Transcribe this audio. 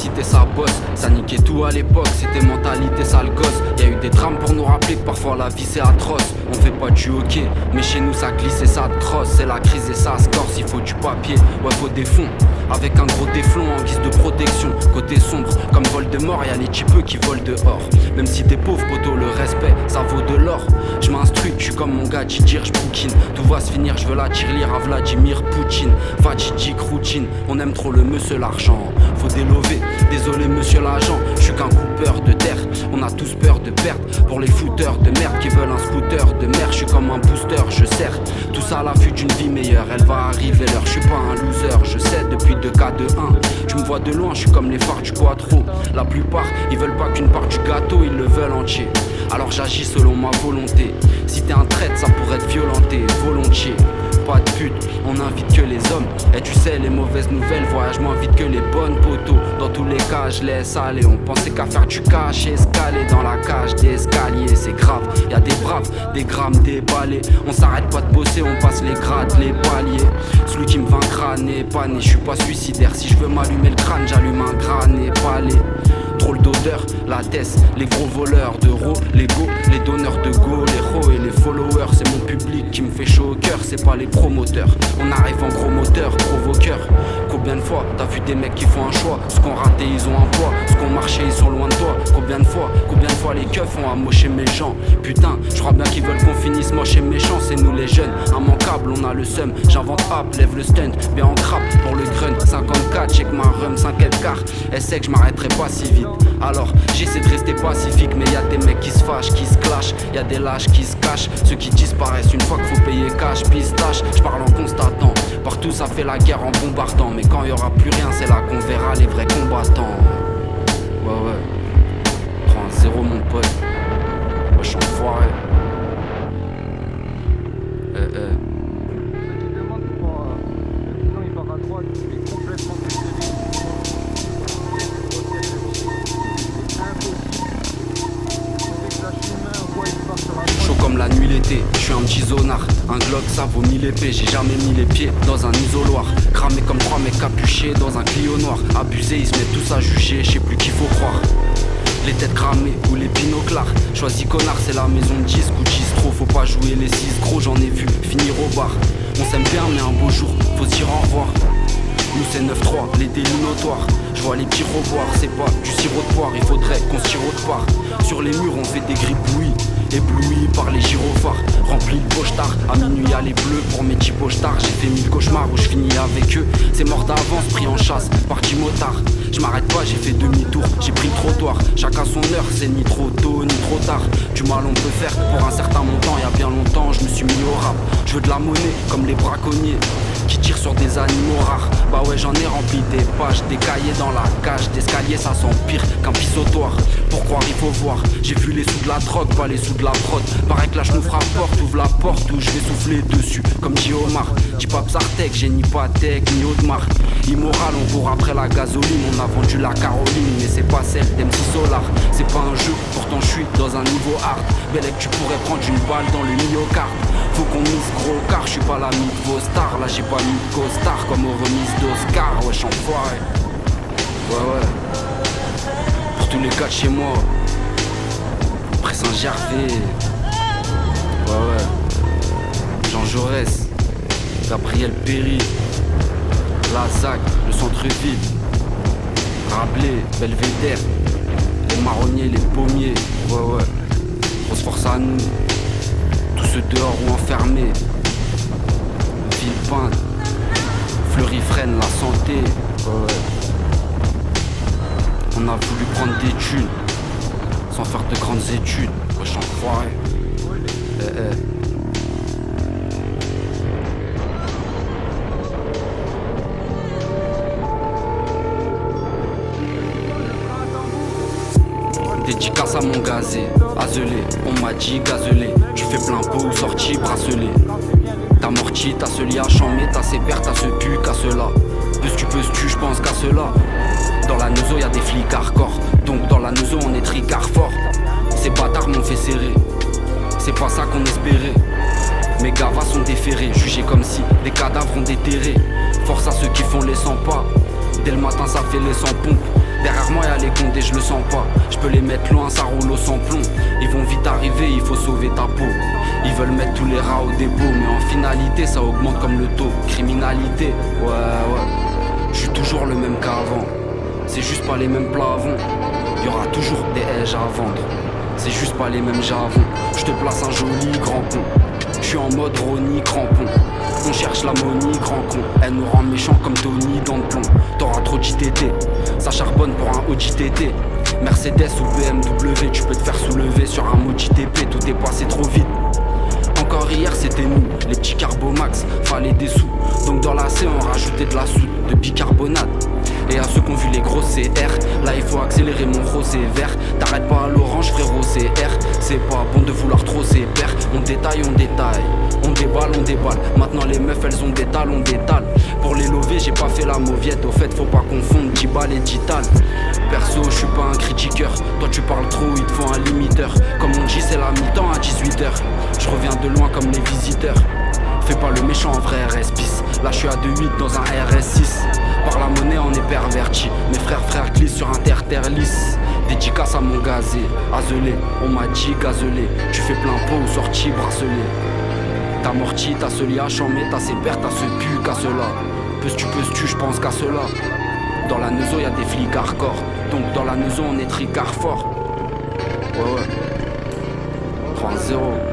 cité ça bosse, ça niquait tout à l'époque, c'était mentalité sale gosse. Y'a eu des drames pour nous rappeler que parfois la vie c'est atroce. On fait pas du hockey, mais chez nous ça glisse et ça te crosse. C'est la crise et ça se corse, il faut du papier, ouais faut des fonds. Avec un gros déflon en guise de protection. Côté sombre, comme Voldemort, y'a les typeux qui volent dehors. Même si t'es pauvre poteau, le respect, ça vaut de l'or. Je m'instruis, je suis comme mon gars Didier, je bouquine. Tout va se finir, je veux la tirelire à Vladimir Poutine. Fatidique routine, on aime trop le monsieur l'argent. Faut délover, désolé monsieur l'agent, je suis qu'un coupeur de terre. On a tous peur de perdre, pour les fouteurs de merde qui veulent un scooter de mer. Je suis comme un booster, je sers tout ça à l'affût d'une vie meilleure. Elle va arriver l'heure, je suis pas un loser, je sais depuis 2K de 1. Tu me vois de loin, je suis comme les phares du quattro. La plupart, ils veulent pas qu'une part du gâteau, ils le veulent entier. Alors j'agis selon ma volonté. Si t'es un traître, ça pourrait être violenté, volontiers. Pas de pute, on invite que les hommes. Et tu sais, les mauvaises nouvelles voyagent moins vite que les bonnes poteaux. Dans tous les cas, je laisse aller. On pensait qu'à faire du cash et escaler dans la cage des escaliers. C'est grave, y'a des braves, des grammes, des balais. On s'arrête pas de bosser, on passe les grades, les paliers. Celui qui me vaincra n'est pas né, je suis pas suicidaire. Si je veux m'allumer le crâne, j'allume un crâne et palais. Drôle d'odeur, la tête, les gros voleurs d'euros, les go, les donneurs de go, les ros et les followers. C'est mon public qui me fait chaud au cœur, c'est pas les promoteurs. On arrive en gros moteur, provoqueur. Combien de fois t'as vu des mecs qui font un choix? Ce qu'on raté ils ont un poids, ce qu'on marché ils sont loin de toi. Combien de fois les keufs ont amoché mes gens? Putain, je crois bien qu'ils veulent qu'on finisse moche et méchant, c'est nous les jeunes. Immanquable, on a le seum, j'invente hop, lève le stunt, bien en crappe pour le grunt. 54, check ma rhum, 5 car elle sait que je m'arrêterai pas si vite. Alors j'essaie de rester pacifique, mais y'a des mecs qui se fâchent, qui se clashent, y'a des lâches qui se cachent, ceux qui disparaissent une fois qu'il faut payer cash, pistache. Je parle en constatant, partout ça fait la guerre en bombardant, mais quand y aura plus rien, c'est là qu'on verra les vrais combattants. Ouais, prends un zéro mon pote, moi j'suis enfoiré. Tu demandes pourquoi le bilan il part à droite, il est complètement décédé. Chaud comme la nuit l'été, je suis un petit zonard. Un Glock ça vaut 1000 épées, j'ai jamais mis les pieds dans un isoloir. Cramé comme 3 mecs capuchés dans un Clio noir. Abusé, ils se mettent tous à juger, je sais plus qu'il faut croire. Les têtes cramées ou les binoclars. Choisis connard, c'est la maison de disque ou distro. Faut pas jouer les 6 gros, j'en ai vu finir au bar. On s'aime bien mais un beau jour, faut se dire au revoir. Nous c'est 9-3, les délits notoires. Je vois les petits revoirs, c'est pas du sirop de poire. Il faudrait qu'on se tire autre part. Sur les murs on fait des gribouillis, éblouis par les gyrophares. Remplis le pochetard, à minuit y'a les bleus pour mes petits pochetars. J'ai fait 1000 cauchemars où je finis avec eux. C'est mort d'avance, pris en chasse, parti motard. Je m'arrête pas, j'ai fait demi-tour, j'ai pris le trottoir. Chacun son heure, c'est ni trop tôt ni trop tard. Du mal on peut faire pour un certain montant. Y'a bien longtemps je me suis mis au rap. Je veux de la monnaie comme les braconniers qui tirent sur des animaux rares. Bah ouais j'en ai rempli des pages, des cahiers dans la cage d'escalier, ça sent pire qu'un pissotoir. Pour croire il faut voir, j'ai vu les sous de la drogue, pas les sous de la prod. Pareil que là je nous frappe porte, ouvre la porte où je vais souffler dessus comme dit Omar. Dis pas Psartek, j'ai ni Patek ni Audemars. Immoral, on court après la gasoline, on a vendu la Caroline, mais c'est pas celle d'MC Solar. C'est pas un jeu, pourtant je suis dans un niveau hard. Bellec tu pourrais prendre une balle dans le myocarde. Faut qu'on mise gros car je suis pas l'ami de vos stars. Là j'ai pas mis de costard comme aux remises d'Oscar. Ouais j'en enfoiré. Ouais pour tous les gars de chez moi. Après Saint-Gervais. Ouais Jean Jaurès, Gabriel Péry, Lazac, le centre-ville, Rabelais, Belvédère, les marronniers, les pommiers. Ouais grosse force à nous. Tous ceux dehors ou enfermés. Villepinte, Fleury freine la santé. Ouais. On a voulu prendre des thunes sans faire de grandes études. Ouais, j'en enfoiré. Dédicace à mon gazé, azelé, on m'a dit gazelé. Tu fais plein pot ou sorti bracelet. T'as morti, t'as ce lit à chamber, t'as ses pères, t'as ce pu, qu'à cela. Tu peux tu, je pense qu'à cela. Dans la nozo y'a des flics hardcore, donc dans la nozo on est tricard fort. Ces bâtards m'ont fait serrer, c'est pas ça qu'on espérait. Mes gavas sont déférés, jugés comme si des cadavres ont déterré. Force à ceux qui font les 100 pas, dès le matin ça fait les 100 pompes. Derrière les condés, je le sens pas. Je peux les mettre loin, ça roule au sans-plomb. Ils vont vite arriver, il faut sauver ta peau. Ils veulent mettre tous les rats au dépôt, mais en finalité ça augmente comme le taux. Criminalité, ouais. Je suis toujours le même qu'avant. C'est juste pas les mêmes plats avant. Y'aura toujours des haies à vendre. C'est juste pas les mêmes javons. Je te place un joli grand pont. Je suis en mode Ronnie crampon. On cherche l'ammonie, grand con. Elle nous rend méchants comme Tony dans le plomb. T'auras trop de JTT, ça charbonne pour un OJTT. Mercedes ou BMW, tu peux te faire soulever sur un mot JTP. Tout est passé trop vite. Encore hier c'était nous, les petits carbomax, fallait des sous. Donc dans la C on rajoutait de la soude, de bicarbonate. Et à ceux qui ont vu les gros CR, là il faut accélérer mon rosé vert. T'arrêtes pas à l'orange frérot CR. C'est pas bon de vouloir trop c'est père. On détaille, on déballe. Maintenant les meufs elles ont des talles, on détale. Pour les lover j'ai pas fait la mauviette. Au fait faut pas confondre 10 balles et 10 talles. Perso je suis pas un critiqueur. Toi tu parles trop, il te faut un limiteur. Comme on dit c'est la mi-temps à 18h. Je reviens de loin comme les visiteurs. Fais pas le méchant en vrai RS-Pisse. Là je suis à 2,8 dans un RS6. Par la monnaie on est perverti. Mes frères glissent sur un terre lisse. Dédicace à mon gazé, azelé. On m'a dit gazelé. Tu fais plein pot ou sorti bracelet. T'as morti, t'as ce lia, chambé, t'as ses pères, t'as ce pu, qu'à cela. Peux-tu, je pense qu'à cela. Dans la neuzo y'a des flics hardcore. Donc dans la neuzo on est tricard fort. Ouais 3-0.